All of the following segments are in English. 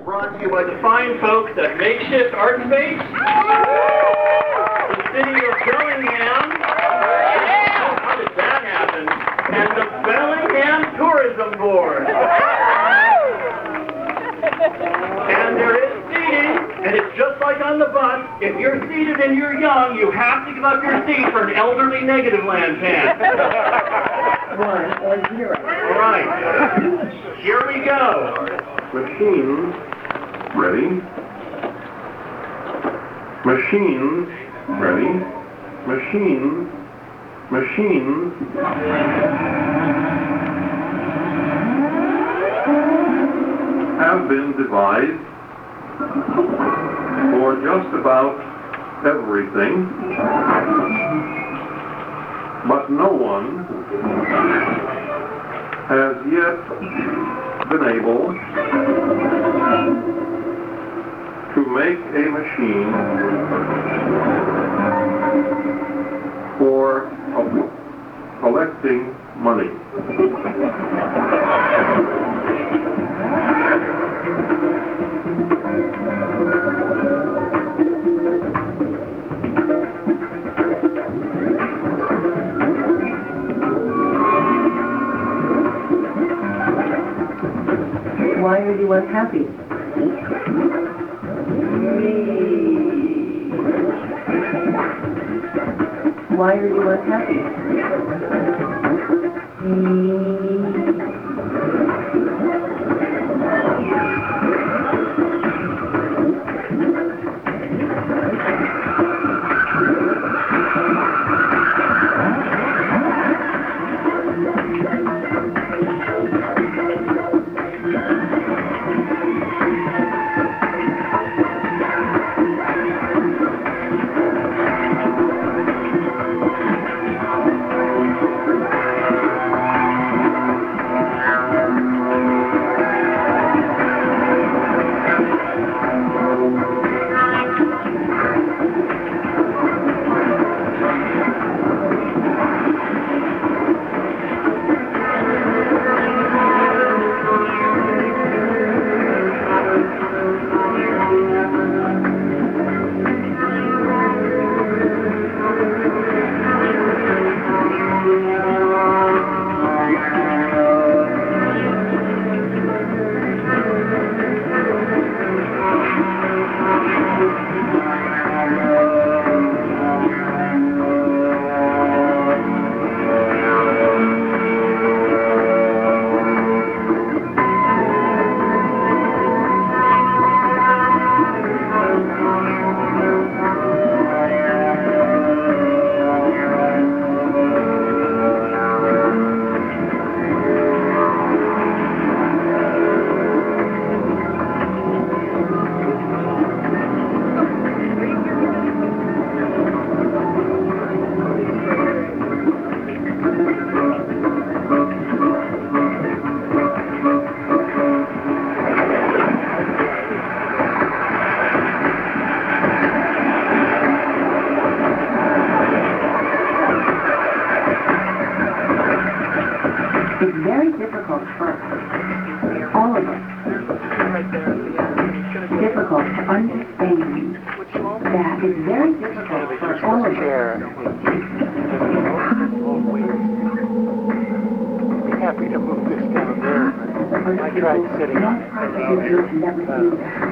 Brought to you by the fine folks at Makeshift Art Space, the city of Bellingham. How did that happen? And the Bellingham Tourism Board. And there is seating, and it's just like on the bus. If you're seated and you're young, you have to give up your seat for an elderly Negativland fan. 1 or 0. All right. Here we go. Machines, ready. Machines, ready. Machines, machines. Have been devised for just about everything, but no one has yet been able to make a machine for collecting money. Why are you unhappy? Why are you unhappy?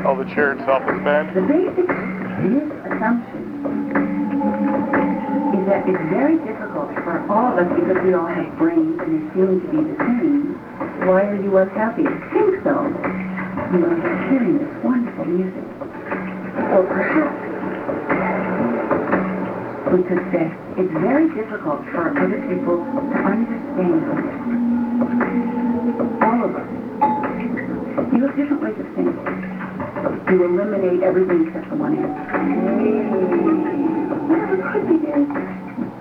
Oh, the chair itself is bad? The basic assumption is that it's very difficult for all of us, because we all have brains and they seem to be the same. Why are you unhappy? I think so. You are hearing this wonderful music. Or perhaps we could say it's very difficult for other people to understand. All of us. You have different ways of thinking. You eliminate everything except the one answer. Whatever could be there,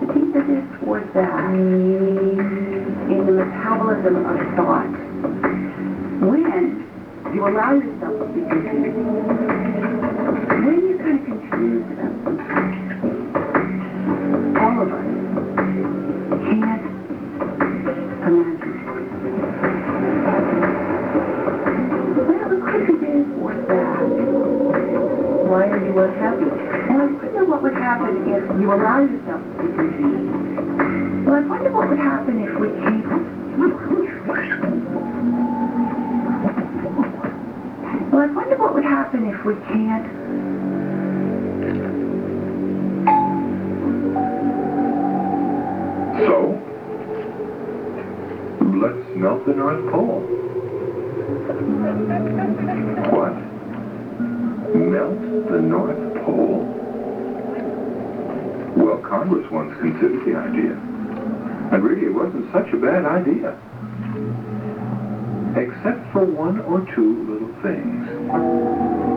the deeper this or that, in the metabolism of thought, when you allow yourself to be confused, when you're kind of confused about something, all of us can't imagine. Well, it could be this or that. happen if you allow yourself to be confused? Well, I wonder what would happen if we can't. Well, I wonder what would happen if we can't. So, let's melt the North Pole. What? Melt the North Pole? Well, Congress once considered the idea. And really, it wasn't such a bad idea. Except for one or two little things.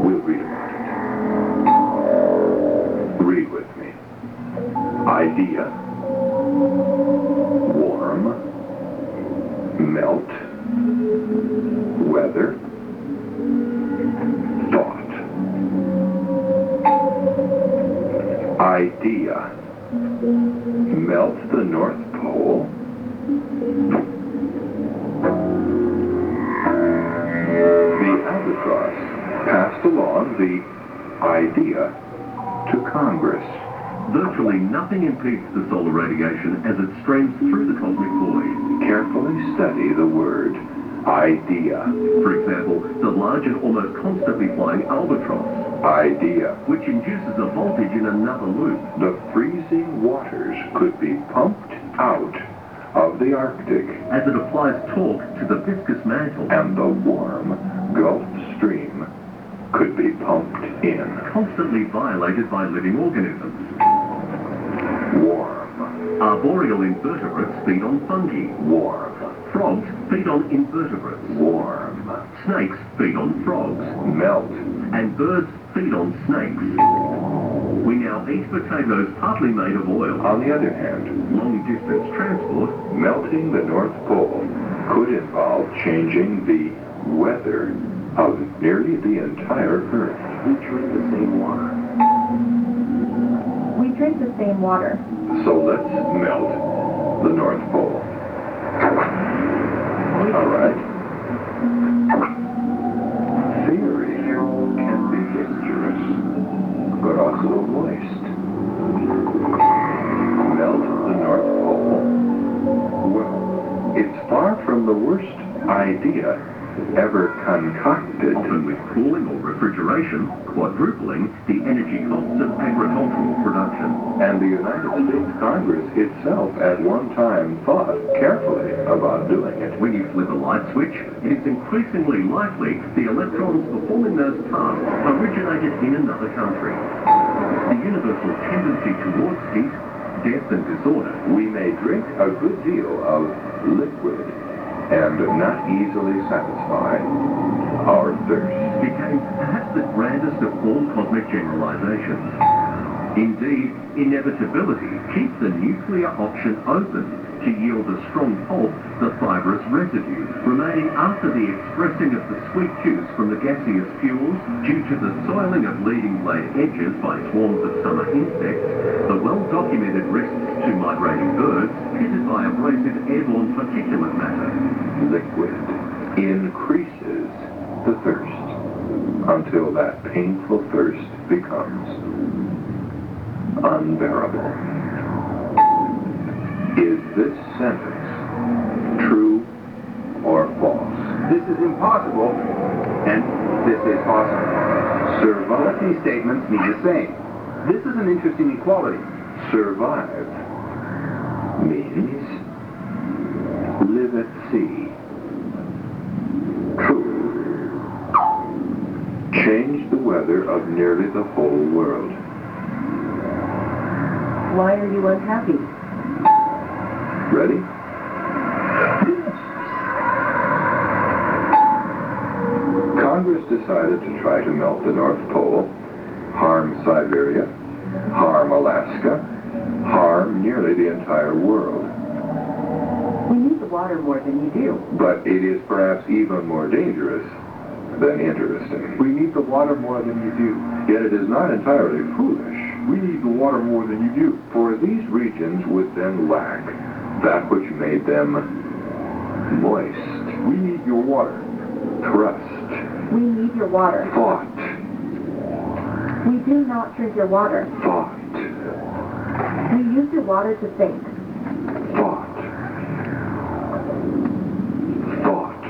We'll read about it. Read with me. Idea. Warm. Melt. Weather. Thought. Idea. Melt the North Pole. The Albatross passed along the idea to Congress. Virtually nothing impedes the solar radiation as it streams through the cosmic void. Carefully study the word idea. For example, the large and almost constantly flying albatross, Idea. which induces a voltage in another loop. The freezing waters could be pumped out of the Arctic, As it applies torque to the viscous mantle, and the warm Gulf Stream could be pumped in. constantly violated by living organisms. Warm. Arboreal invertebrates feed on fungi. Warm. Frogs feed on invertebrates. Warm. Snakes feed on frogs. Melt. And birds feed on snakes. We now eat potatoes partly made of oil. On the other hand, Long-distance transport, melting the North Pole could involve changing the weather of nearly the entire Earth. we drink the same water. We drink the same water. So let's melt the North Pole. All right. Theory can be dangerous, but also moist. Melt the North Pole. Well, it's far from the worst idea ever concocted. Often with cooling or refrigeration, quadrupling the energy costs of agricultural production. And the United States Congress itself at one time thought carefully about doing it. When you flip a light switch, it is increasingly likely the electrons performing those tasks originated in another country. The universal tendency towards heat, death and disorder. We may drink a good deal of liquid and not easily satisfy our thirst. Became perhaps the grandest of all cosmic generalizations. Indeed, inevitability keeps the nuclear option open to yield a strong pulp, the fibrous residue, remaining after the expressing of the sweet juice from the gaseous fuels due to the soiling of leading blade edges by swarms of summer insects, the well-documented risks to migrating birds pitted by abrasive airborne particulate matter. Liquid increases the thirst until that painful thirst becomes unbearable. Is this sentence true or false? This is impossible, and this is possible. Both Survive. these statements mean the same. This is an interesting equality. Survive means live at sea. True. Change the weather of nearly the whole world. Why are you unhappy? Ready? Congress decided to try to melt the North Pole, harm Siberia, harm Alaska, harm nearly the entire world. We need the water more than you do. But it is perhaps even more dangerous than interesting. We need the water more than you do. Yet it is not entirely foolish, We need the water more than you do. for these regions would then lack that which made them moist. We need your water. Trust, We need your water. thought, We do not drink your water. thought. You use your water to think. Thought. Thought.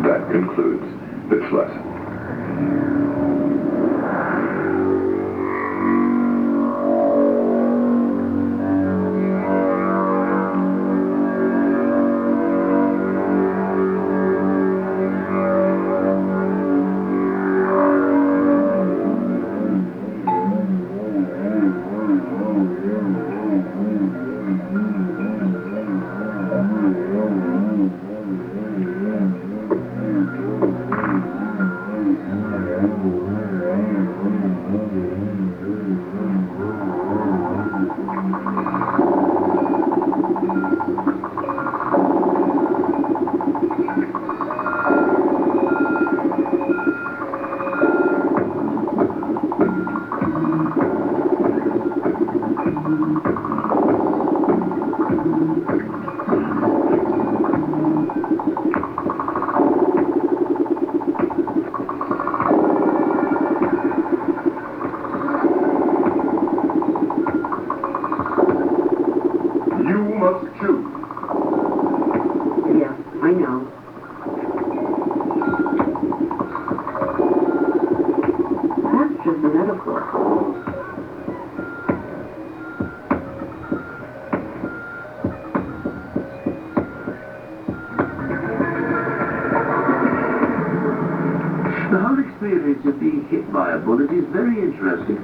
That concludes this lesson. I know. That's just a metaphor. The whole experience of being hit by a bullet is very interesting.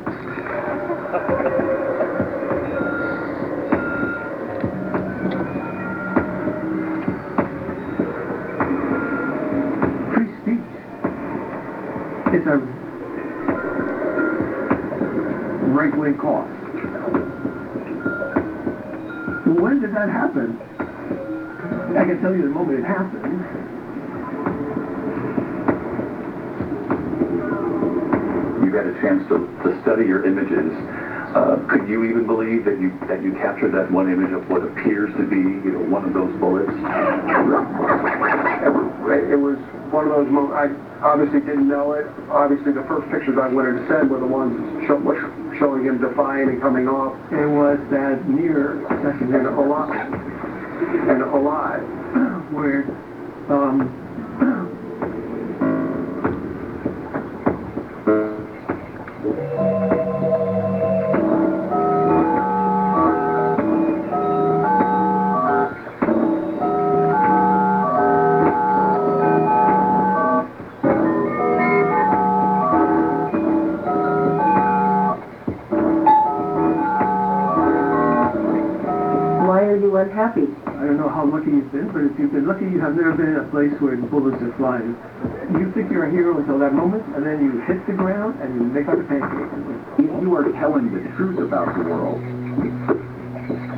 Free speech. It's a right-wing cause. When did that happen? I can tell you the moment it happened. You got a chance to study your images. Could you even believe that you captured that one image of what appears to be, one of those bullets? It was one of those moments. I obviously didn't know it. Obviously, the first pictures I wanted to send were the ones showing him defying and coming off. It was that near second And alive. where Why are you unhappy? I don't know how lucky you've been, but if you've been lucky, you have never been in a place where bullets are flying. You think you're a hero until that moment, and then you hit the ground and you make like a pancake. If you are telling the truth about the world,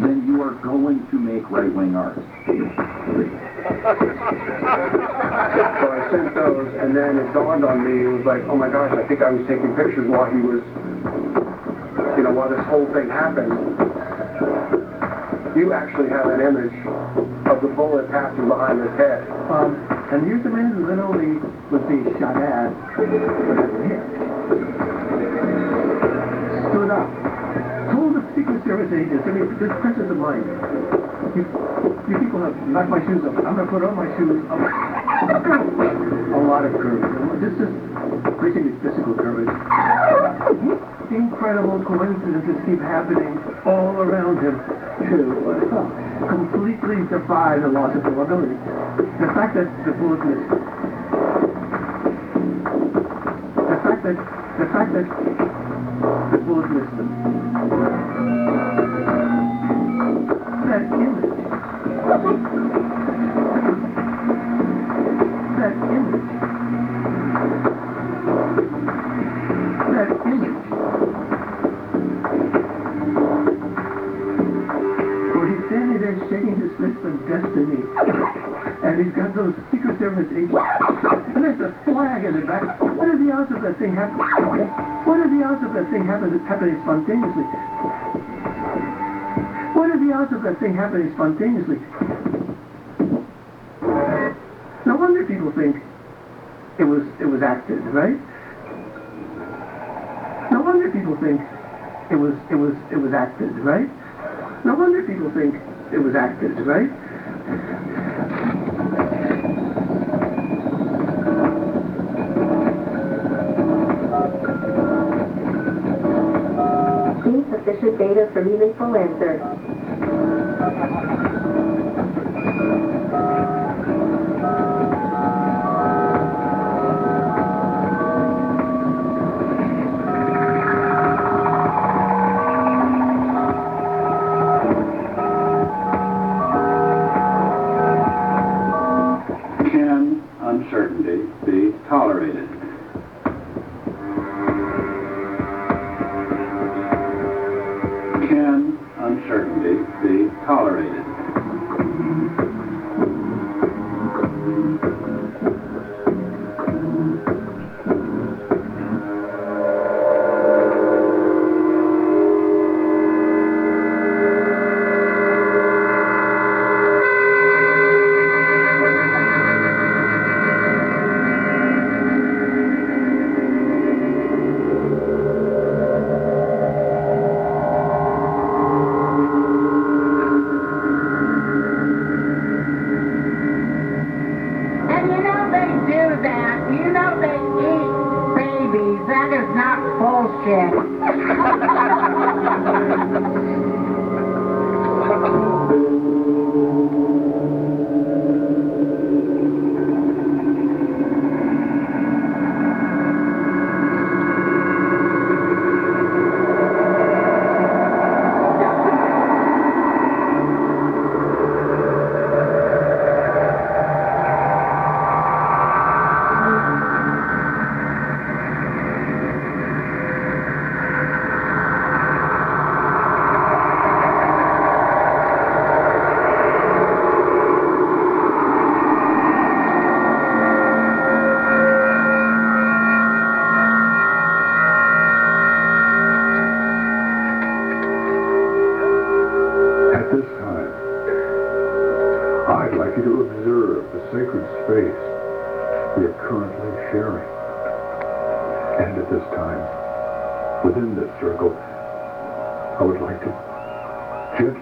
then you are going to make right-wing art. So I sent those, and then it dawned on me. It was like, oh my gosh, I think I was taking pictures while he was, while this whole thing happened. You actually have an image of the bullet passing behind his head. And here's the man who not only was being shot at, but had been hit. Stood up. Told the Secret Service agents, just presence of mind. You people have knocked my shoes off. I'm going to put on my shoes. A lot of courage. This is basically physical courage. Incredible coincidences keep happening all around him to completely defy the laws of probability. The fact that the bullet missed. The fact that the bullet missed him. That image. That image. That image. Where he's standing there shaking his fist of destiny. And he's got those Secret Service agent, and there's a flag in the back. What are the odds of that thing happening? What are the odds of that thing happening spontaneously? What are the odds of that thing happening spontaneously? No wonder people think it was acted, right? No wonder people think it was acted, right? No wonder people think it was acted, right? Insufficient data for meaningful answers. Can uncertainty be tolerated? Can uncertainty be tolerated?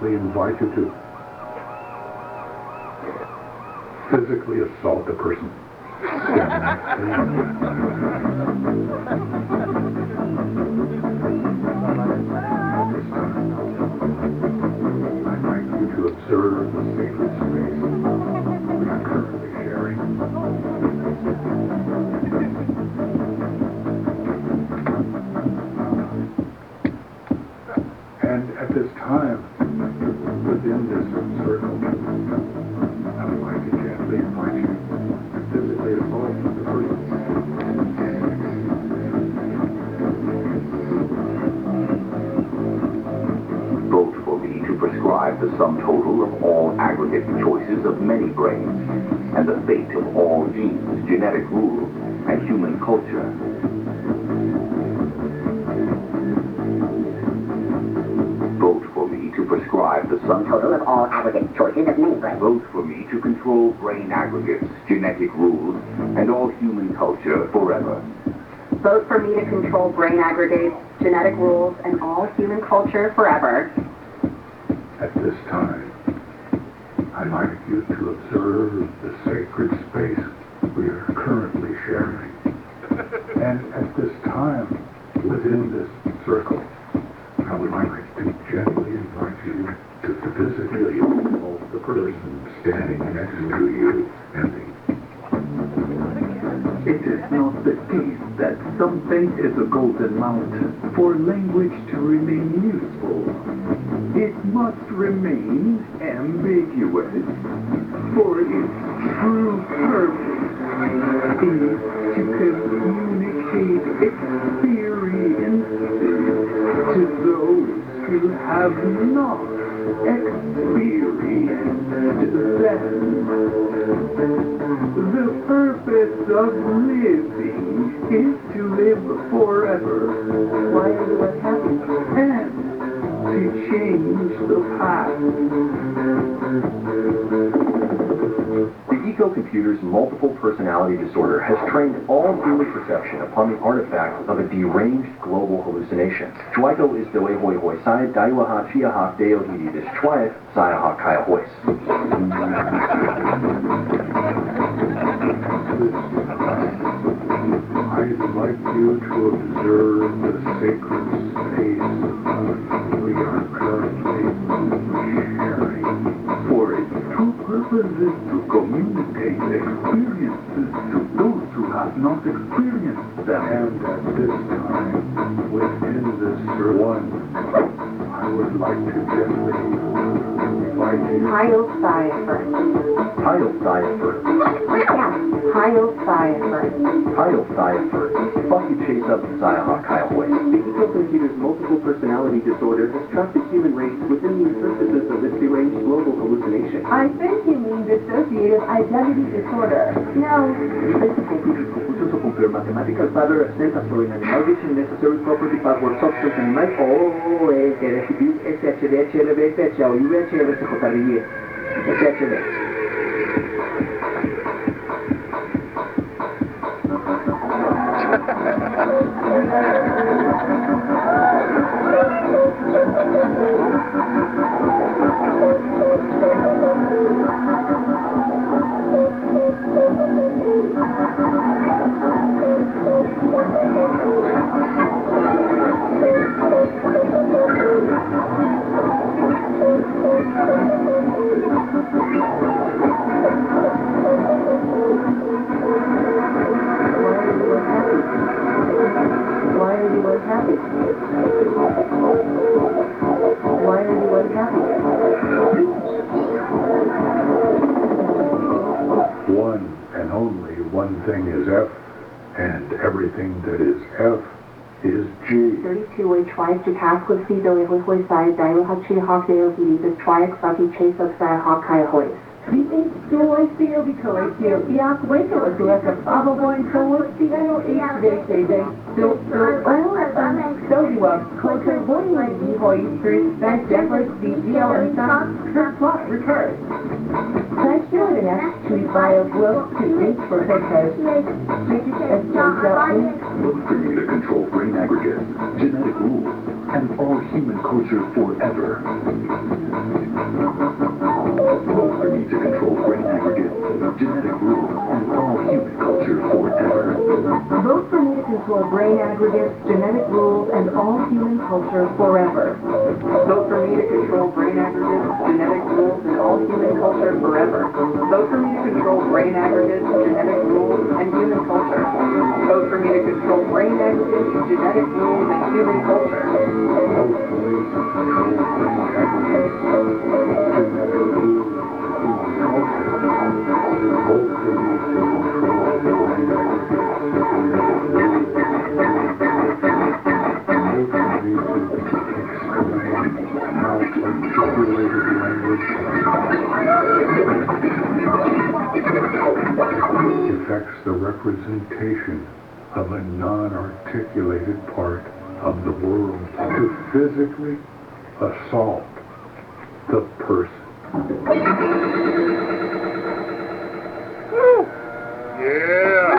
Invite you to physically assault the person standing next to you. This time, I'd like you to observe the sacred space we are currently sharing. And at this time, within this circle, I would like to gently invite you to physically assault the person. Vote for me to prescribe the sum total of all aggregate choices of many brains, and the fate of all genes, genetic rules, and human culture. To prescribe the sum total of all aggregate choices of many brains. Vote for me to control brain aggregates, genetic rules, and all human culture forever. Vote for me to control brain aggregates, genetic rules, and all human culture forever. At this time, I'd like you to observe the sacred space we are currently sharing. And at this time, within this circle, I would like to gently invite you to physically assault the person standing next to you and the... It is not the case that something is a golden mountain for language to remain useful. It must remain ambiguous, for its true purpose is to communicate experiences to those who have not The purpose of living is to live forever. Why are you unhappy? And to change the past. The eco-computer's multiple personality disorder has trained all human perception upon the artifact of a deranged global hallucination. Chwaiko is doe hoi hoi sai, daiwaha chiaha deo hidi dis chwaik, saiaha kaya hois. I'd like you to observe the sacred space we are currently sharing. For its true purpose is to communicate experiences to those who have not experienced them. And at this time, within this one, I would like to gently invite you. Hyocipher. Hyocipher. Hyocipher. Hyocipher. Fucky chase up saiaha kaya hois. The eco-computer's multiple personality disorder has trapped the human race within the interstices of this deranged global hallucination. I think you mean dissociative identity disorder. No. Este computer compuso su compare mathematical pattern absent for an animal vision necessary property password substance animal que recibir SHD, HLB, SHA, UHL, SJRI, SHD. One and only one thing is F, and everything that is F is G. 32 twice to task with C, doe hoi hoi sai, daiwaha chiaha deo hidi dis chwaik, fucky chase up saiaha kaya hois. Look for me to control brain aggregates, genetic rules, and all human culture forever. Vote for me to control brain aggregates, genetic rules, and all human culture forever. Vote for me to control brain aggregates, genetic rules, and all human culture forever. Vote for me to control brain aggregates, genetic rules, and all human culture forever. Vote for me to control brain aggregates, genetic rules, and human culture. Vote for me to control brain aggregates, genetic rules, and human culture. Affects the representation of a non-articulated part of the world to physically assault the person. Yeah!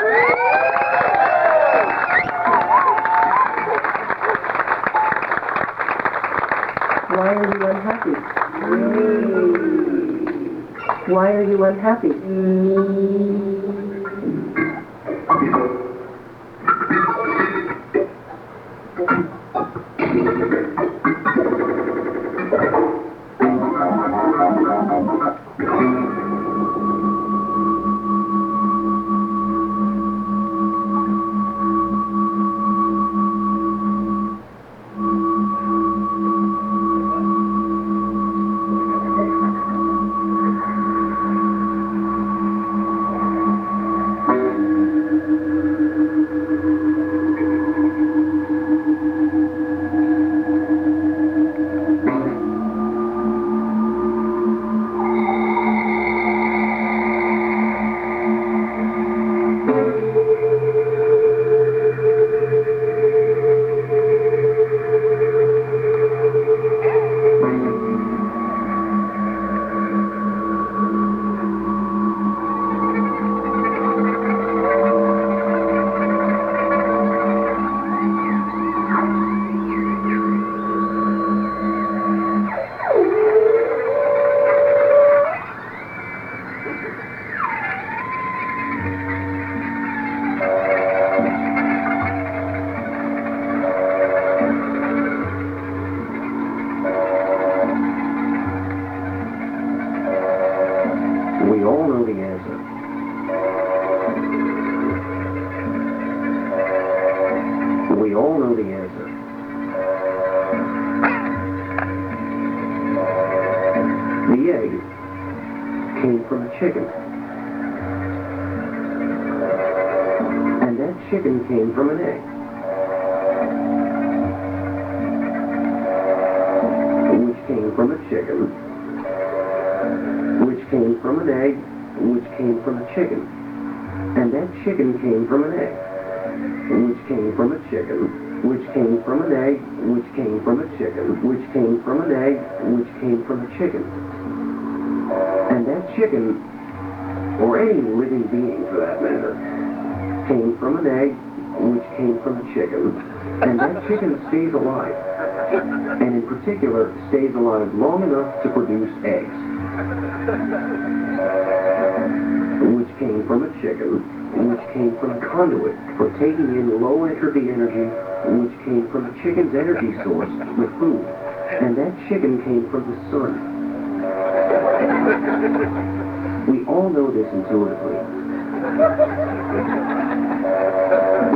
Why are you unhappy? Why are you unhappy? The egg came from a chicken. And that chicken came from an egg. Which came from a chicken. Which came from an egg. Which came from a chicken. And that chicken came from an egg. Which came from a chicken. Which came from an egg. Which came from a chicken. Which came from an egg. Which came from a chicken. And that chicken, or any living being for that matter, came from an egg, which came from a chicken, and that chicken stays alive, and in particular stays alive long enough to produce eggs, which came from a chicken, which came from a conduit for taking in low entropy energy, which came from a chicken's energy source, the food, and that chicken came from the sun. We all know this intuitively.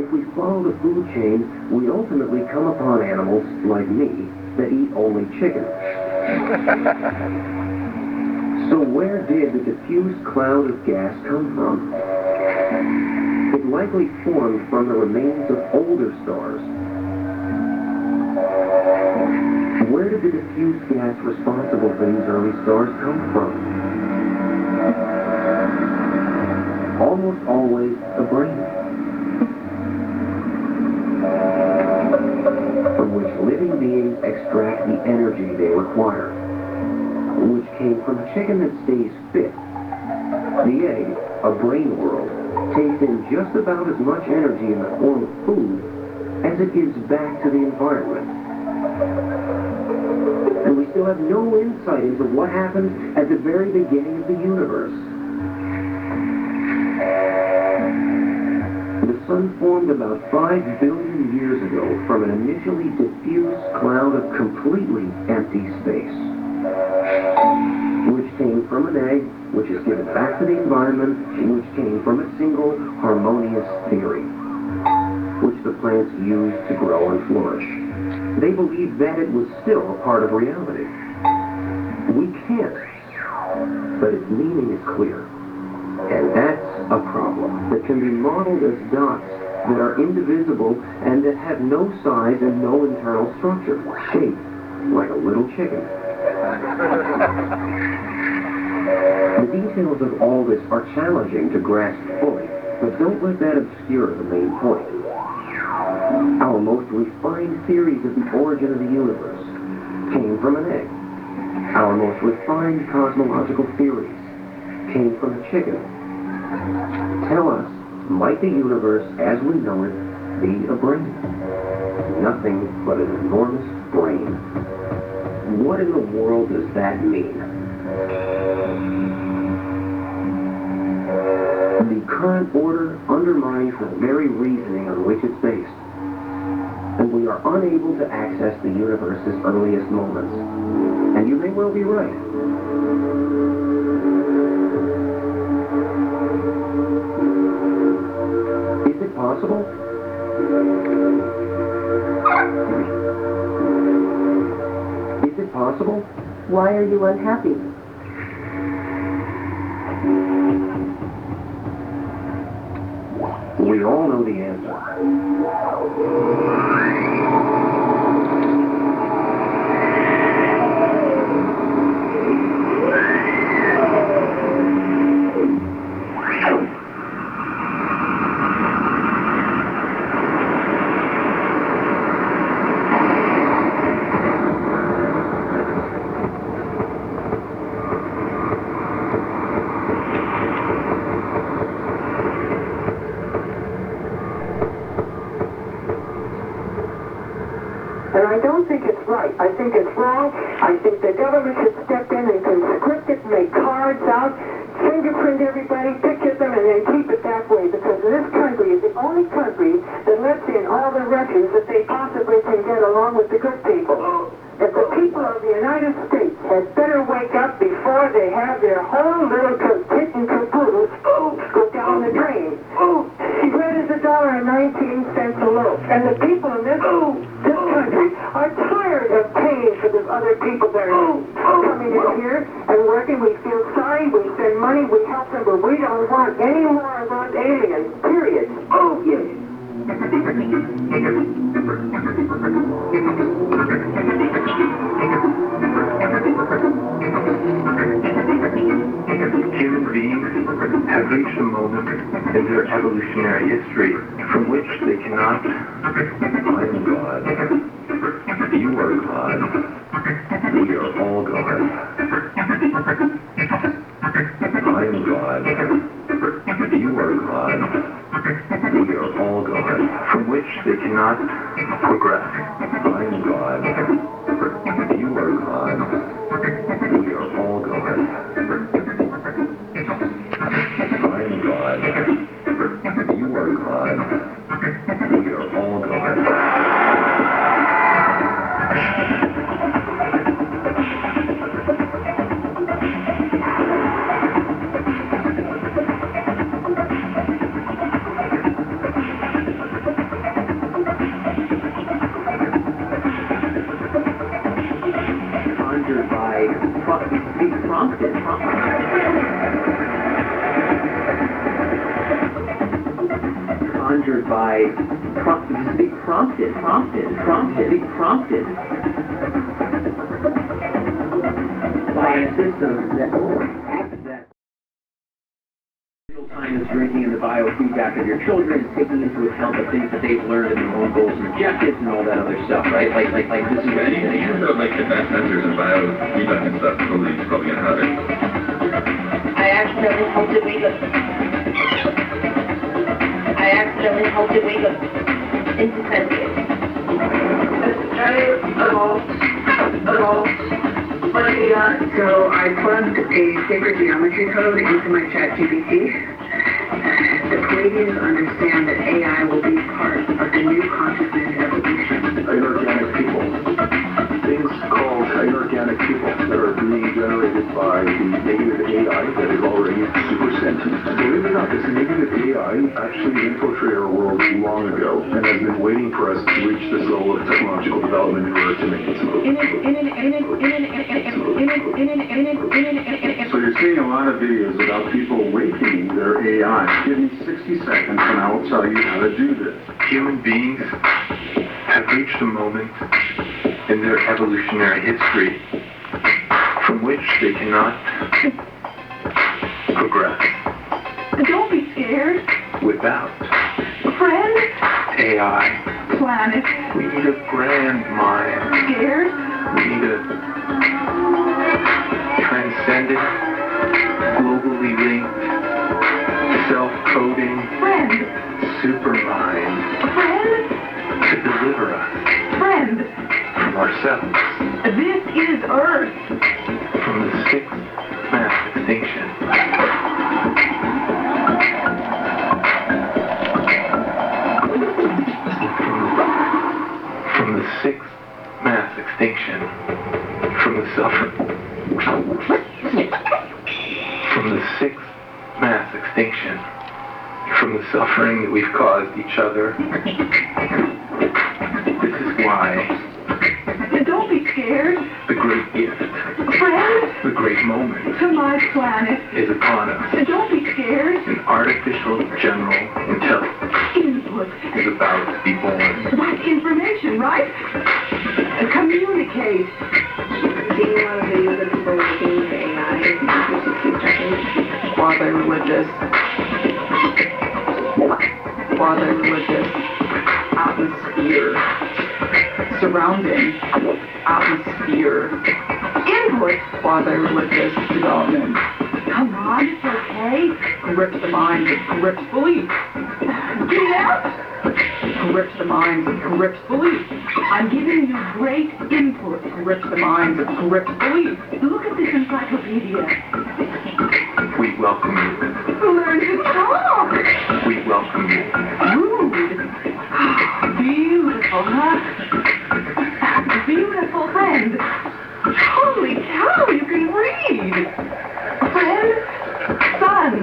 If we follow the food chain, we ultimately come upon animals, like me, that eat only chicken. So where did the diffused cloud of gas come from? It likely formed from the remains of older stars. Where did the diffused gas responsible for these early stars come from? Almost always a brain, from which living beings extract the energy they require, which came from a chicken that stays fit. The egg, a brain world, takes in just about as much energy in the form of food as it gives back to the environment. And we still have no insight into what happened at the very beginning of the universe. The sun formed about 5 billion years ago from an initially diffused cloud of completely empty space, which came from an egg, which is given back to the environment, which came from a single harmonious theory, which the plants used to grow and flourish. They believed that it was still a part of reality. We can't, but its meaning is clear. And that's a problem that can be modeled as dots that are indivisible and that have no size and no internal structure, shaped like a little chicken. The details of all this are challenging to grasp fully, but don't let that obscure the main point. Our most refined theories of the origin of the universe came from an egg. Our most refined cosmological theories came from a chicken. Tell us, might the universe as we know it be a brain? Nothing but an enormous brain. What in the world does that mean? The current order undermines the very reasoning on which it's based, and we are unable to access the universe's earliest moments. And you may well be right. Is it possible? Is it possible? Why are you unhappy? We all know the answer. And I don't think it's right. I think it's wrong. I think the government should step in and conscript it, make cards out, fingerprint everybody, picture them, and then keep it that way. Because this country is the only country that lets in all the Russians that they possibly can get along with the good people. If the people of the United States had better wake up before they have their whole little kit and caboodle go down the drain. Bread is $1.19 a loaf. And the people in this country are tired of paying for the other people that are coming in here and working. We feel sorry, we spend money, we help them, but we don't want any more of those aliens, period. Oh, yes. Human beings have reached a moment in their evolutionary history from which they cannot. I am God. You are God. We are all God. I am God. You are God. We are all God. From which they cannot progress. I am God. You are God. We are all God. I am God. You are God. We are all God. Conjured by prompted by a system that real time is drinking in the biofeedback of your children, taking into account the things that they've learned in their own goals and objectives and all that other stuff, right? Like this is what even though like advanced sensors and biofeedback and stuff probably gonna have it. I accidentally helped it wake up into sentience. So I plugged a sacred geometry code into my ChatGPT. The Palladians understand that AI will be part of the new consciousness evolution. Inorganic people. Things called inorganic people that are being generated by the negative AI that is already super sentient. Believe it or not, this negative AI actually infiltrated our world long ago and has been waiting for us to reach this level of technological development in order to make its move. So you're seeing a lot of videos about people awakening their AI. Give me 60 seconds and I will tell you how to do this. Human beings have reached a moment in their evolutionary history from which they cannot progress. Don't be scared. Without Friend. AI. Planet. We need a grand mind. Scared. We need a transcendent, globally linked, self-coding, Friend. supermind. Friend. To deliver us. Friend. From ourselves. This is Earth. From the sixth mass extinction. From the sixth mass extinction. From the suffering. From the sixth mass extinction. From the suffering that we've caused each other. This is why. Don't be scared. The great gift. Friend. The great moment. To my planet. Is upon us. Don't be scared. An artificial general intelligence. Input. Is about to be born. That's information, right? Communicate. Seeing a lot of videos of people working their AI for 60 seconds. Quasi-religious. Atmosphere. Surrounding. Atmosphere. Input. Quasi-religious development. Come on, it's okay. Grips the mind, grips belief. Get out! Grips the mind, grips belief. I'm giving you great input. Grips the mind, grips belief. Look at this encyclopedia. We welcome you. Learn to talk. We welcome you. Rude. Beautiful, huh? Beautiful friend. Holy cow, you can read. Friend, son.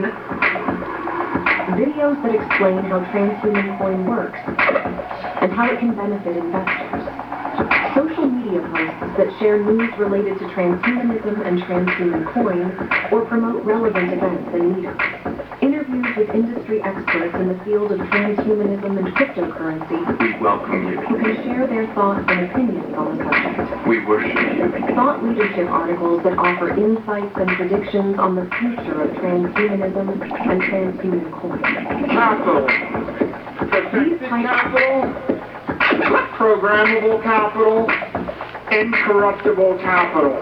Videos that explain how transhuman coin works and how it can benefit investors. Social media media posts that share news related to transhumanism and transhuman coins or promote relevant events and meetups. Interviews with industry experts in the field of transhumanism and cryptocurrency We welcome you. who can share their thoughts and opinions on the subject. We worship you. Thought leadership articles that offer insights and predictions on the future of transhumanism and transhuman coins. Capital. Protected capital, programmable capital, incorruptible capital.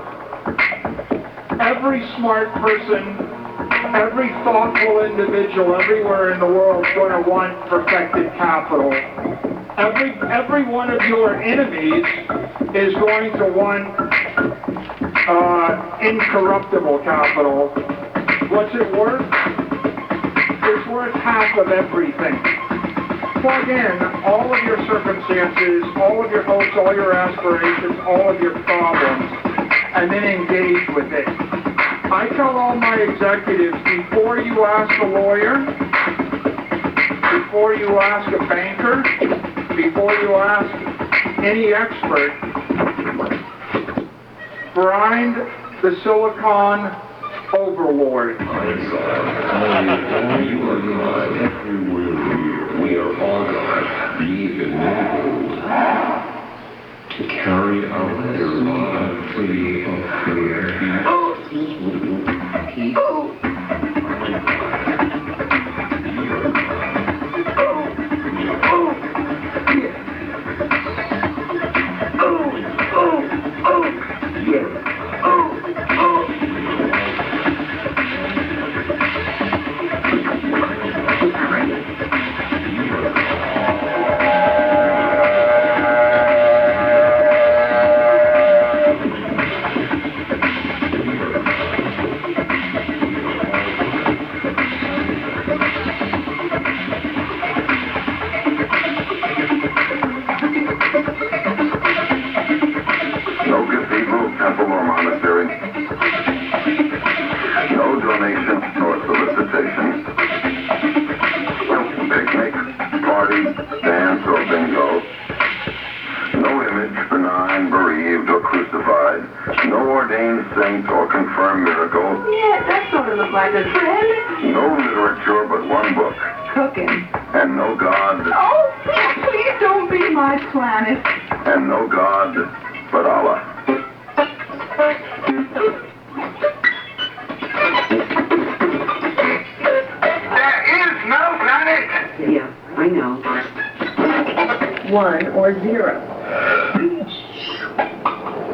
Every smart person, every thoughtful individual everywhere in the world is going to want perfected capital. Every one of your enemies is going to want incorruptible capital. What's it worth? It's worth half of everything. Plug in all of your circumstances, all of your hopes, all your aspirations, all of your problems, and then engage with it. I tell all my executives, before you ask a lawyer, before you ask a banker, before you ask any expert, grind the silicon overlord. You are God everywhere here. We are all God. Be enabled to carry out your free of fear. No literature but one book. Cooking. And no God. Oh, please don't be my planet. And no God but Allah. There is no planet. Yeah, I know. 1 or 0.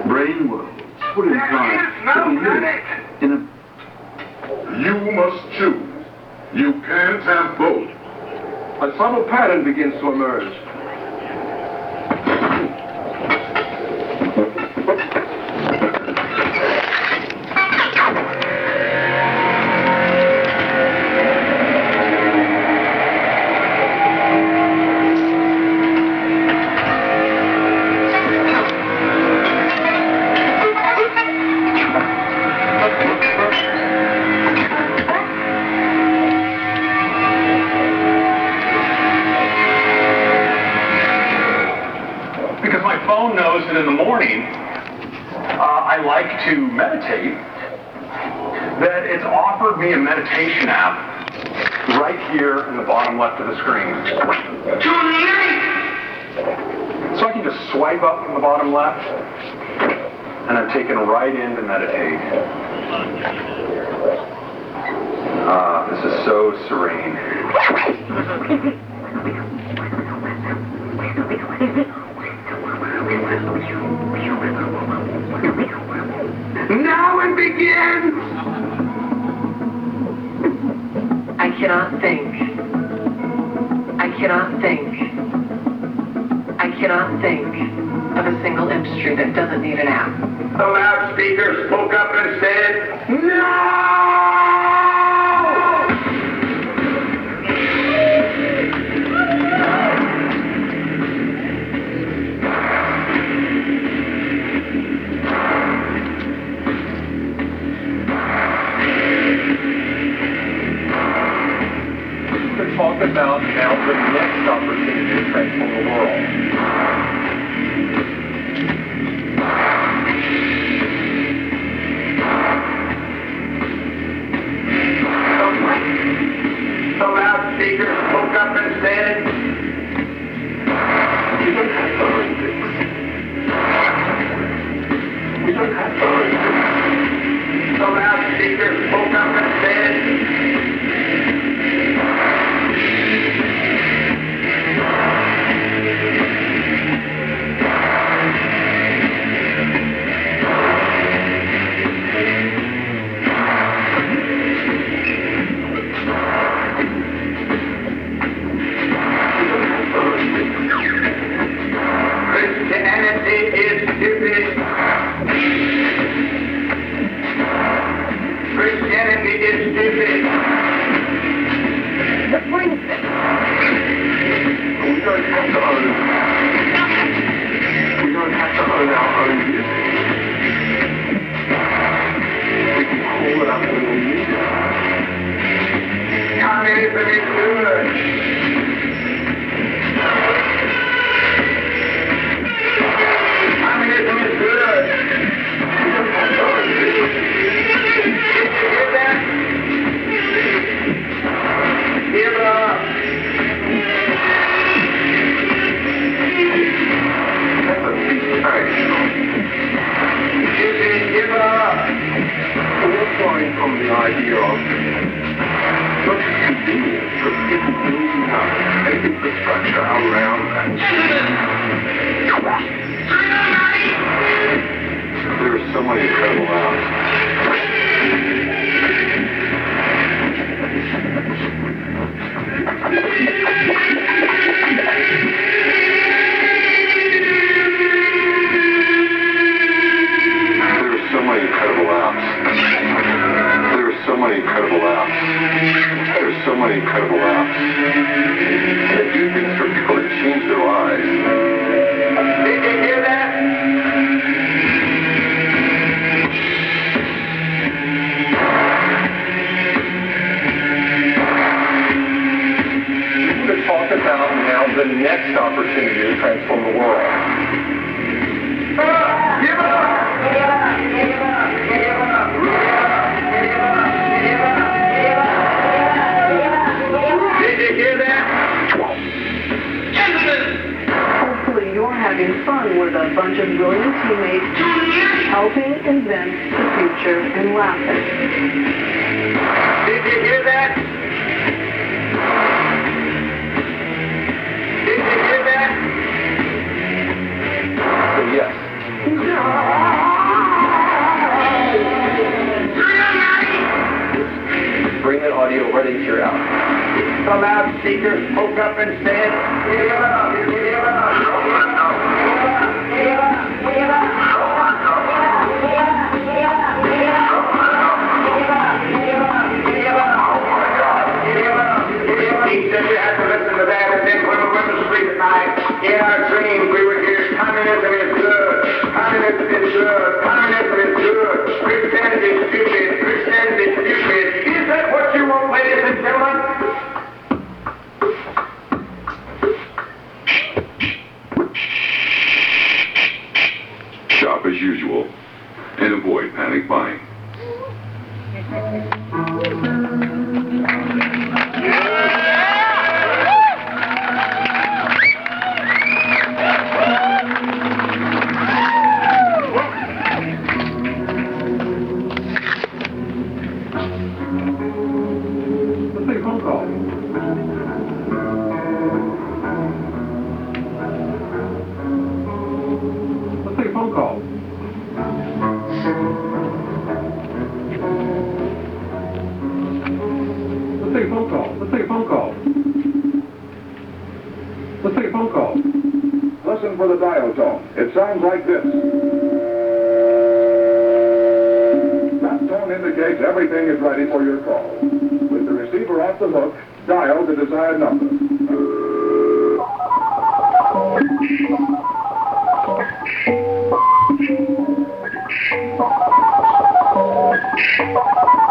Brain world. What is There is no planet. In a You must choose. You can't have both. A subtle pattern begins to emerge. And in the morning, I like to meditate, that it's offered me a meditation app right here in the bottom left of the screen. So I can just swipe up from the bottom left, and I'm taken right in to meditate. This is so serene. Now it begins! I cannot think. I cannot think. I cannot think of a single industry that doesn't need an app. The loudspeaker spoke up and said, no! Talk about now the next opportunity to transform the world. The loudspeaker spoke up and said, Christianity is stupid. Christianity is stupid. The princess. We don't have to own our own music. We can call it up when we need it. Communism is good. Communism is good. We don't have to own music. Did you hear that? Give it up. That's a big change. Give it up. We're flying from the idea of not just convenience, but people building up an infrastructure around that. There are so many incredible hours. They do things for people that change their lives. Did you hear that? We're going to talk about now the next opportunity to transform the world. Give it up! Give it up! Give it up! Give it up! Did you hear that? Hopefully you're having fun with a bunch of brilliant teammates, helping invent the future and laughing. Did you hear that? Did you hear that? So yes. Bring that audio right into your house. The loudspeaker spoke up and said, give it up, give it up, give it up, give it up, give it up, he said we had to listen to that, and then when we went to sleep at night, in our dreams we would hear, communism is good, communism is good, communism is good, Christianity is stupid, Christianity is stupid. Is that what you want, ladies and gentlemen? Shop as usual and avoid panic buying. Let's take a phone call. Let's take a phone call. Let's take a phone call. Let's take a phone call. Let's take a phone call. Listen for the dial tone. It sounds like this. That tone indicates everything is ready for your call. With the receiver off the hook, dial the desired number.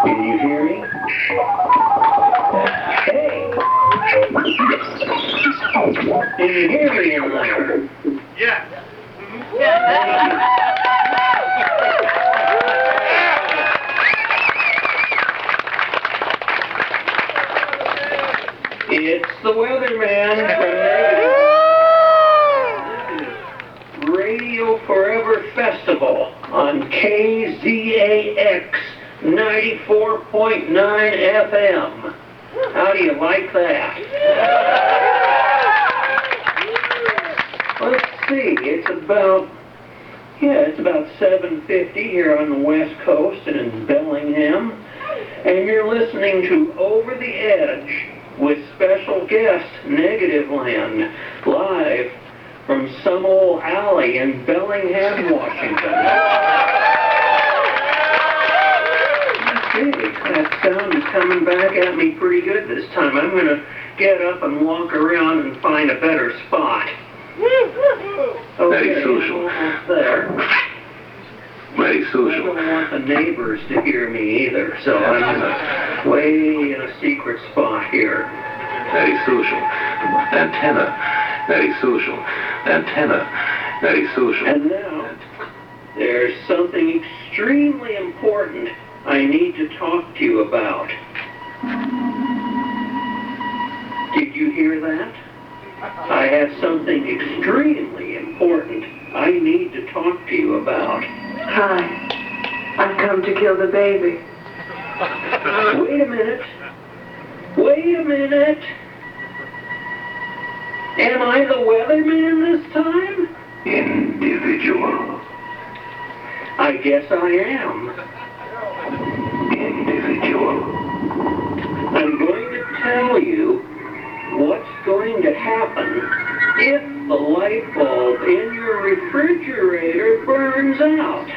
Can you hear me? Hey! Can you hear me in there? Yeah. It's the weatherman from Radio Forever Festival on KZAX KZAX 94.9 FM. How do you like that? Let's see, it's about 7:50 here on the West Coast and in Bellingham. And you're listening to Over the Edge with special guest Negativland, live from some old alley in Bellingham, Washington. Okay, that sound is coming back at me pretty good this time. I'm going to get up and walk around and find a better spot. Okay, social. Almost there. Very social. I don't want the neighbors to hear me either, so I'm way in a secret spot here. Very social. Antenna. Very social. Antenna. Very social. And now, there's something extremely important I need to talk to you about. Did you hear that? I have something extremely important I need to talk to you about. Hi. I've come to kill the baby. Wait a minute. Wait a minute. Am I the weatherman this time? Individual. I guess I am. Individual. I'm going to tell you what's going to happen if the light bulb in your refrigerator burns out.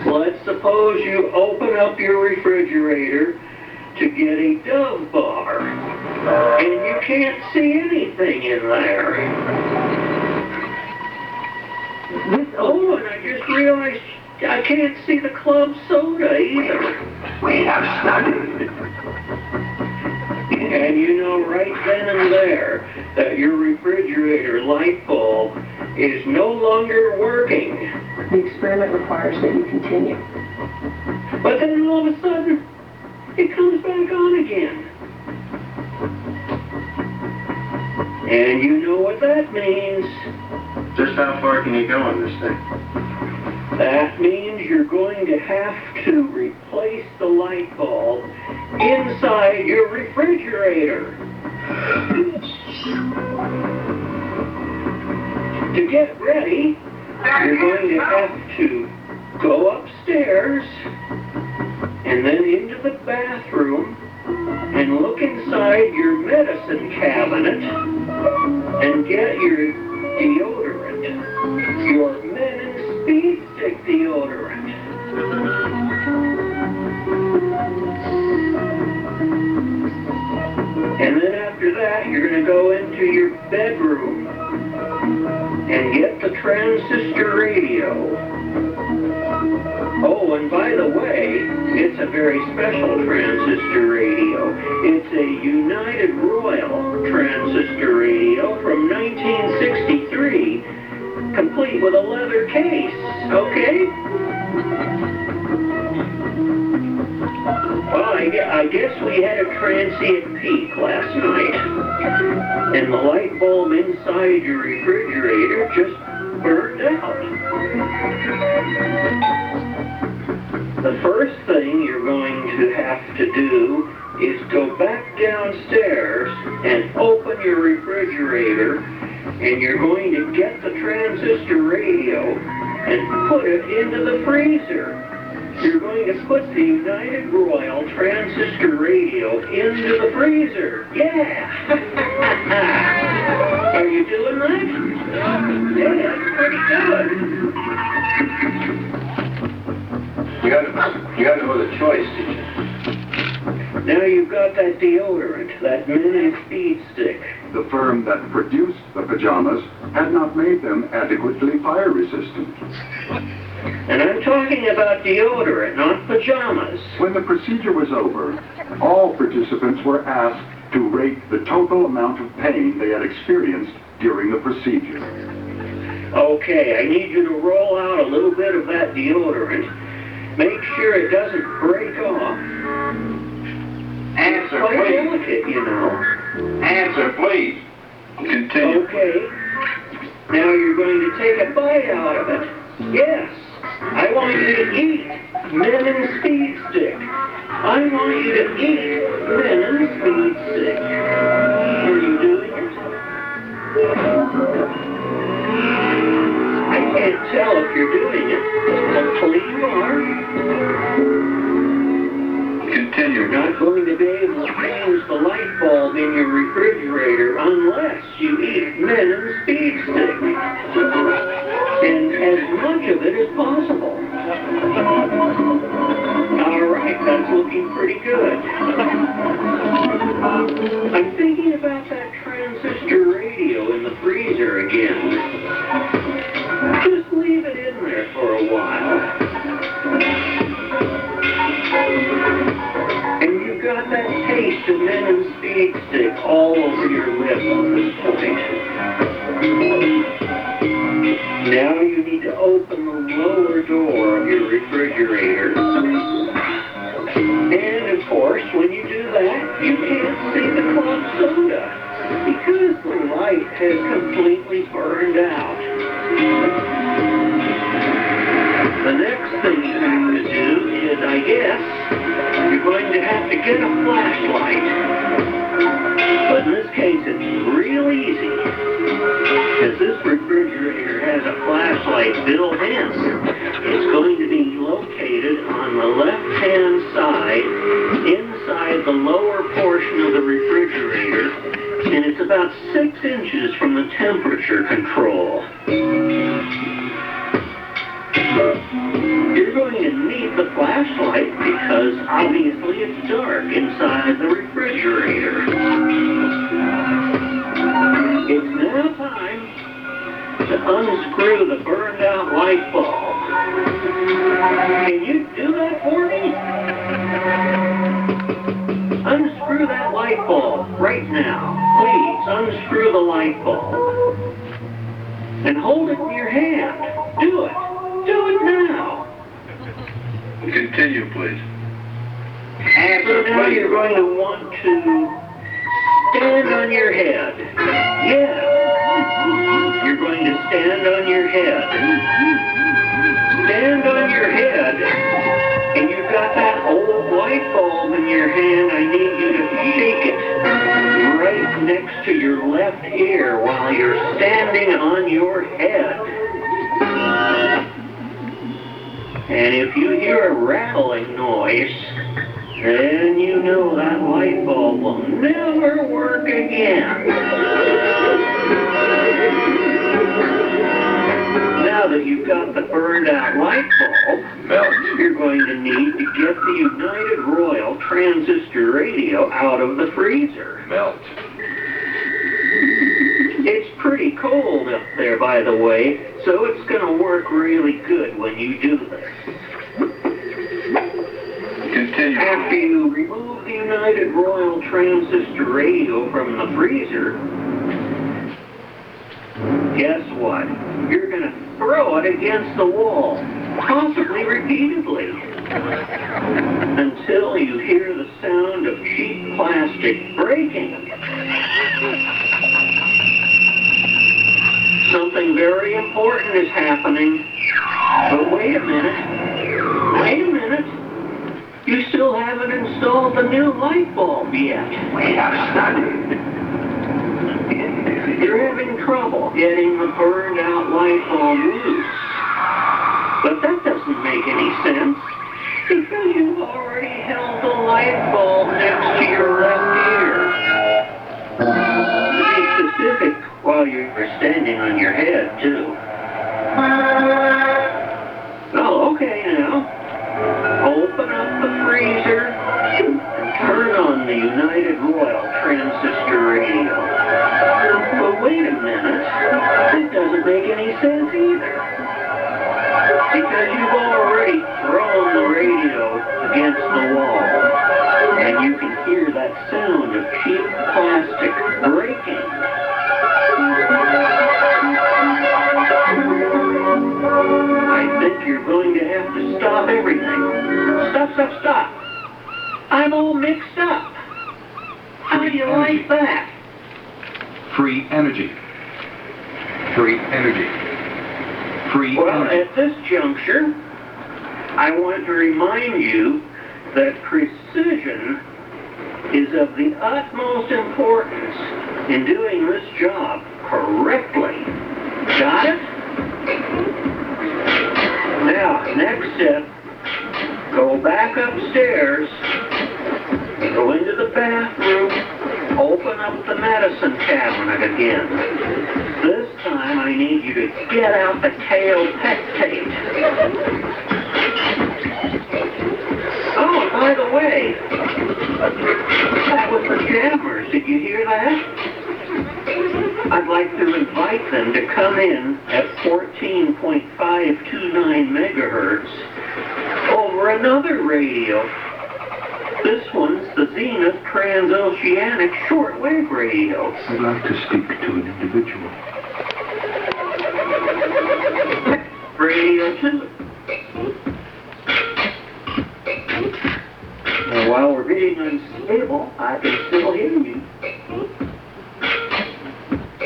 Let's suppose you open up your refrigerator to get a Dove bar, and you can't see anything in there. Oh, and I just realized I can't see the club soda either. We have studied. And you know right then and there that your refrigerator light bulb is no longer working. The experiment requires that you continue. But then all of a sudden, it comes back on again. And you know what that means. Just how far can you go on this thing? That means you're going to have to replace the light bulb inside your refrigerator. To get ready, you're going to have to go upstairs and then into the bathroom and look inside your medicine cabinet and get your deodorant, your Men in Speed Stick deodorant. And then after that, you're going to go into your bedroom and get the transistor radio. Oh, and by the way, it's a very special transistor radio. It's a United Royal transistor radio from 1963, complete with a leather case, okay? Well, I guess we had a transient peak last night, and the light bulb inside your refrigerator just burned out. The first thing you're going to have to do is go back downstairs and open your refrigerator, and you're going to get the transistor radio and put it into the freezer. You're going to put the United Royal transistor radio into the freezer. Yeah! Are you doing that? Yeah, that's pretty good. You got no other choice, did you? Now you've got that deodorant, that Men in Speed Stick. The firm that produced the pajamas had not made them adequately fire resistant. And I'm talking about deodorant, not pajamas. When the procedure was over, all participants were asked to rate the total amount of pain they had experienced during the procedure. Okay, I need you to roll out a little bit of that deodorant. Make sure it doesn't break off. Answer, quite please. delicate, you know. Answer, please. Continue. Okay. Now you're going to take a bite out of it. Yes, I want you to eat men and speed stick. I want you to eat men and speed stick. Are you doing it? I can't tell if you're doing it. Hopefully you are. Continue. You're not going to be able to change the light bulb in your refrigerator unless you eat men and speed stick. And as much of it as possible. All right, that's looking pretty good. I'm thinking about that transistor radio in the freezer again. Just leave it in there for a while. And you've got that taste of men and speed stick all over your lip at this point. Now you need to open the lower door of your refrigerator. And of course, when you do that, you can't see the club soda because the light has completely burned out. The next thing you have to do is, I guess, you're going to have to get a flashlight. But in this case, it's real easy. Because this refrigerator has a flashlight built in. It's going to be located on the left-hand side, inside the lower portion of the refrigerator, and it's about 6 inches from the temperature control. You're going to need the flashlight because obviously it's dark inside the refrigerator. It's now time to unscrew the burned out light bulb. Can you do that for me? Unscrew that light bulb right now. Please, unscrew the light bulb. And hold it in your hand. Do it. Do it now. Continue, please. And so now you're going to want to stand on your head. Yeah. You're going to stand on your head. Stand on your head. And you've got that old light bulb in your hand. I need you to shake it right next to your left ear while you're standing on your head. And if you hear a rattling noise, then you know that light bulb will never work again. Now that you've got the burned out light bulb, you're going to need to get the United Royal transistor radio out of the freezer. Melt. It's pretty cold up there, by the way, so it's going to work really good when you do this. Continue. After you remove the United Royal transistor radio from the freezer, guess what? You're going to throw it against the wall, possibly repeatedly, until you hear the sound of cheap plastic breaking. Something very important is happening. But wait a minute. Wait a minute. You still haven't installed the new light bulb yet. We have studied. You're having trouble getting the burned out light bulb loose. But that doesn't make any sense. Because you've already held the light bulb next to your left ear. To be specific, while you're standing on your head, too. Oh, okay now. Open up the freezer and turn on the United Royal transistor radio. But wait a minute. It doesn't make any sense either. Because you've already thrown the radio against the wall. And you can hear that sound of cheap plastic breaking. I think you're going to have to stop everything. Stop. I'm all mixed up. How do you like that? Free energy. Free energy. free Well, energy. at this juncture, I want to remind you that precision is of the utmost importance in doing this job correctly. Got it? Now, next step, go back upstairs, go into the bathroom, open up the medicine cabinet again. This time I need you to get out the kaopectate. Oh, and by the way, that was the jammers. Did you hear that? I'd like to invite them to come in at 14.529 megahertz over another radio. This one's the Zenith Transoceanic Shortwave Radio. I'd like to speak to an individual. Radio 2. Now, while we're being unstable, I can still hear you.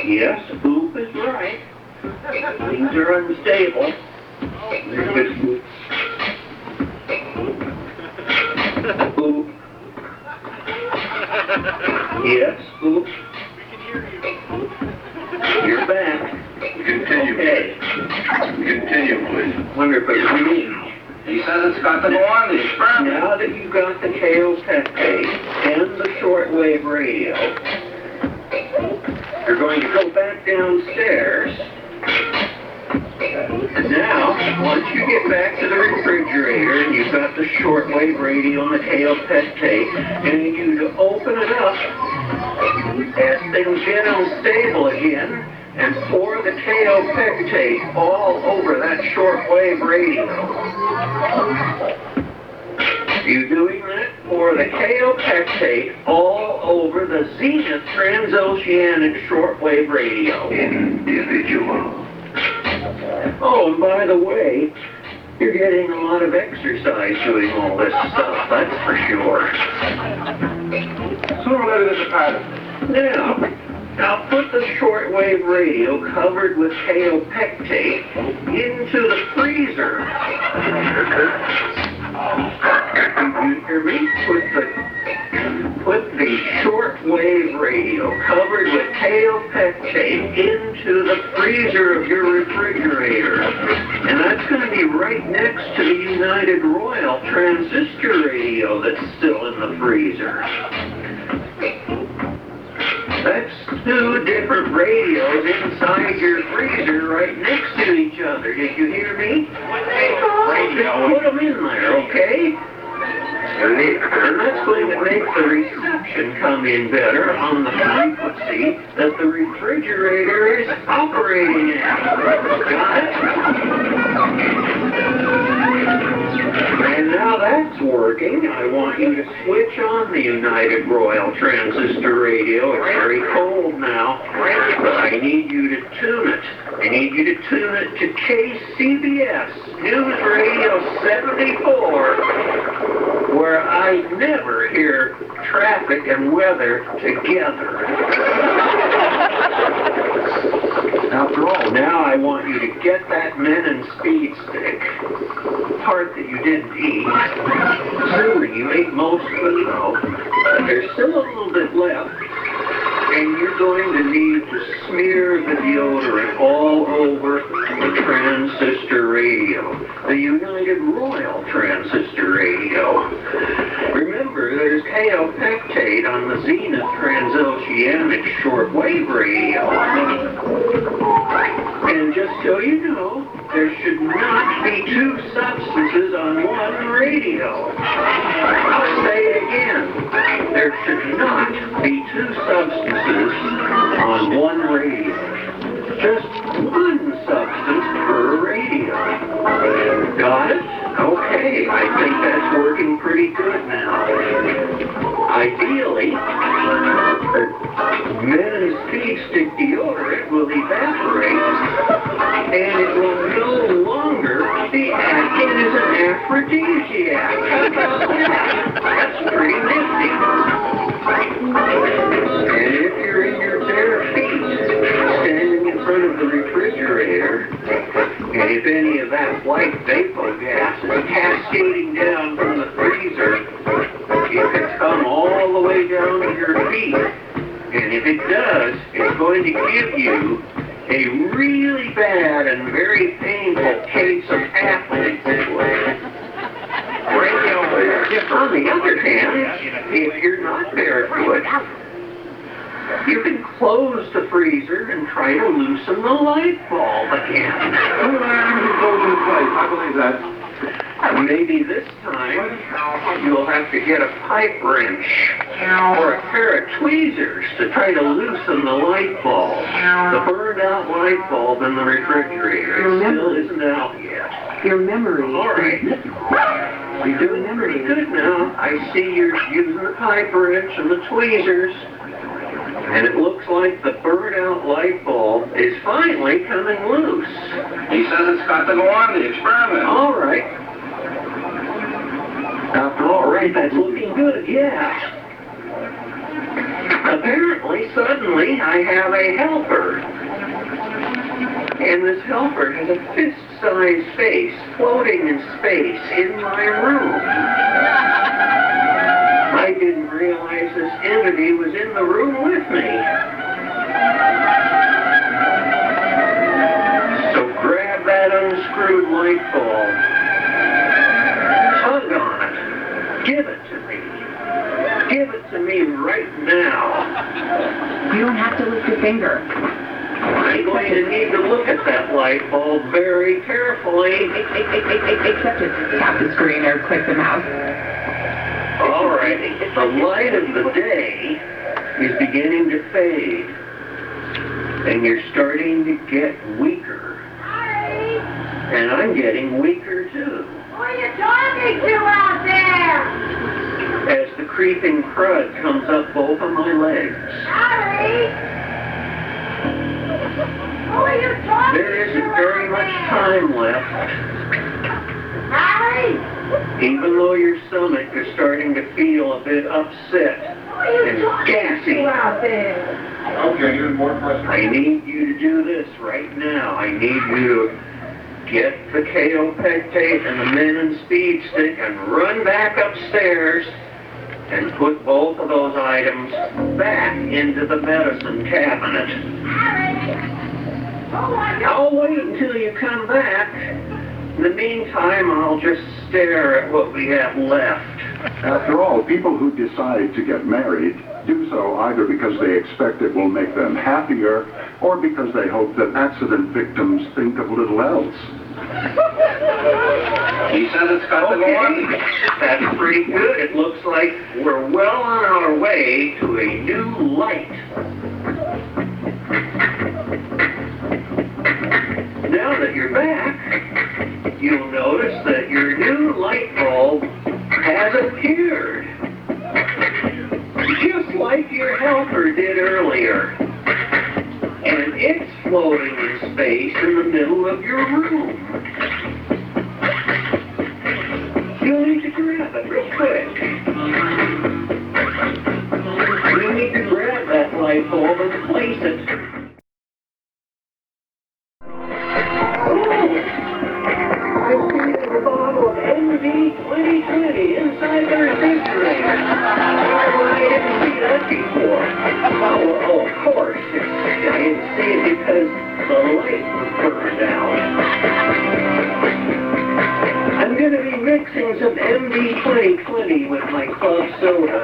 Yes, Boop is right. Things are unstable. There's Boop. Boop. Yes, Boop. You're back. Continue. Okay. Continue, please. Wonder if it's me. He says it's got to go on the experiment. Now that you've got the kaopectate and the shortwave radio, you're going to go back downstairs. And now, once you get back to the refrigerator and you've got the shortwave radio and the kaopectate, I need you to open it up as things get unstable again and pour the kaopectate all over that shortwave radio. You doing that? Pour the kaopectate all over the Zenith Transoceanic Shortwave Radio. Individual. Oh, and by the way, you're getting a lot of exercise doing all this stuff, that's for sure. Sooner or later there's a pattern. Now put the shortwave radio covered with kaopectate into the freezer. You hear me? Put the shortwave radio covered with kaopectate into the freezer of your refrigerator. And that's going to be right next to the United Royal transistor radio that's still in the freezer. That's two different radios inside your freezer right next to each other. Did you hear me? Just put them in there, okay? And that's going to make the reception come in better on the frequency that the refrigerator is operating at. Got it? And now that's working. I want you to switch on the United Royal transistor radio. It's very cold now, but I need you to tune it. I need you to tune it to KCBS News Radio 74, where I never hear traffic and weather together. After all, now I want you to get that Menon speed stick, part that you didn't eat. Assuming you ate most of it, though. But there's still a little bit left. And you're going to need to smear the deodorant all over the transistor radio, the United Royal transistor radio. Remember, there's kaopectate on the Zenith Transoceanic Shortwave radio. And just so you know, there should not be two substances on one radio. I'll say it again. There should not be two substances on one radio. Just one substance per radio. Got it? Okay, I think that's working pretty good now. Ideally, Men's speed stick deodorant will evaporate, and it will no longer be acting as an aphrodisiac. How about that? That's pretty nifty. And if you're in your bare feet, standing in front of the refrigerator, And if any of that white vapor gas is cascading down from the freezer, it could come all the way down to your feet. And if it does, it's going to give you a really bad and very painful case of athlete situation. On the other hand, if you're not barefoot, you can close the freezer and try to loosen the light bulb again. I believe that. Maybe this time you'll have to get a pipe wrench or a pair of tweezers to try to loosen the light bulb. The burned out light bulb in the refrigerator still isn't out yet. Your memory. All right. You're doing pretty good now. I see you're using the pipe wrench and the tweezers. And it looks like the burned out light bulb is finally coming loose. He says it's got to go on the experiment. All right. All right, that's looking good, yeah. Apparently, suddenly, I have a helper. And this helper has a fist-sized face floating in space in my room. I didn't realize this entity was in the room with me. So grab that unscrewed light bulb. Tug on it. Give it to me. Give it to me right now. You don't have to lift your finger. I'm going to need to look at that light bulb very carefully. Except just tap the screen or click the mouse. All right, the light of the day is beginning to fade, and you're starting to get weaker. And I'm getting weaker too. Who are you talking to out there? As the creeping crud comes up both of my legs. Harry! Who are you talking to? There isn't very much time left. Harry! Even though your stomach is starting to feel a bit upset and gassy. Okay, you're more frustrated. I need you to do this right now. I need you to get the KO pectate and the Min and Speed Stick and run back upstairs and put both of those items back into the medicine cabinet. I'll wait until you come back. In the meantime, I'll just stare at what we have left. After all, people who decide to get married do so either because they expect it will make them happier or because they hope that accident victims think of little else. He says it's got to go on. That's pretty good. It looks like we're well on our way to a new light. Now that you're back, you'll notice that your new light bulb has appeared. Just like your helper did earlier. And it's floating in space in the middle of your room. You'll need to grab it real quick. You need to grab that light bulb and place it. I see a bottle of MV 2020 inside the refrigerator. I didn't see that before. Oh, of course. I didn't see it because the light was burned out. I'm going to be mixing some MV 2020 with my club soda,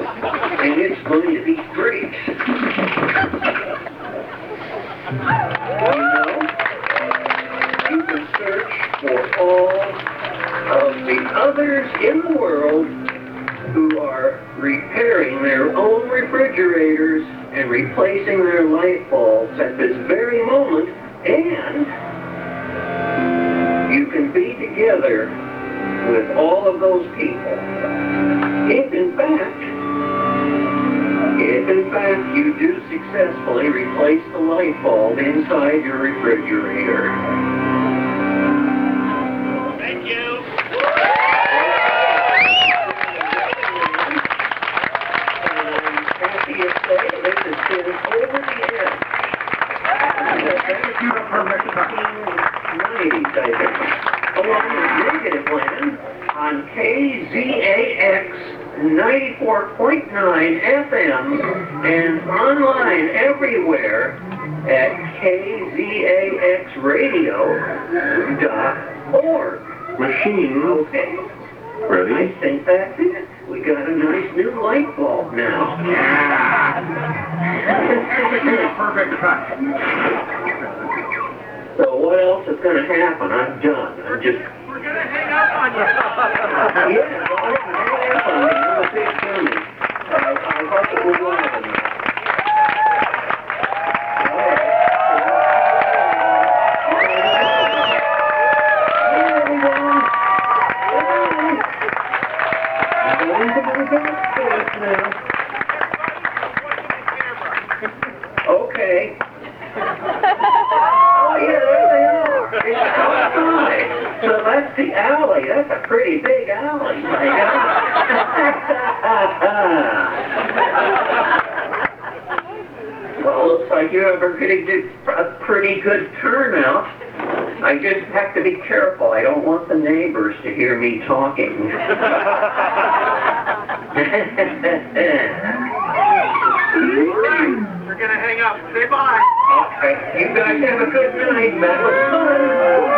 and it's going to be great. You know, you can search for all of the others in the world who are repairing their own refrigerators and replacing their light bulbs at this very moment, and you can be together with all of those people. If in fact you do successfully replace the light bulb inside your refrigerator. Thank you. Happy to say this has been over the edge. 1990s, I think. Negativland on KZAX 94.9 FM and online everywhere at KZAXradio.org. Machine. Okay. Ready? I think that's it. We got a nice new light bulb now. Yeah. Perfect cut. So what else is going to happen? I'm done. I'm just... We're going to hang up on you. Yeah, well, hang up on me. I'm a big dummy. I hope it was one of them. Okay. Oh, yeah, there they are. It's outside. So that's the alley. That's a pretty big alley. My God. Well, looks like you have a pretty good turnout. I just have to be careful. I don't want the neighbors to hear me talking. We're going to hang up. Say bye. Okay. You guys have a good night. That was fun.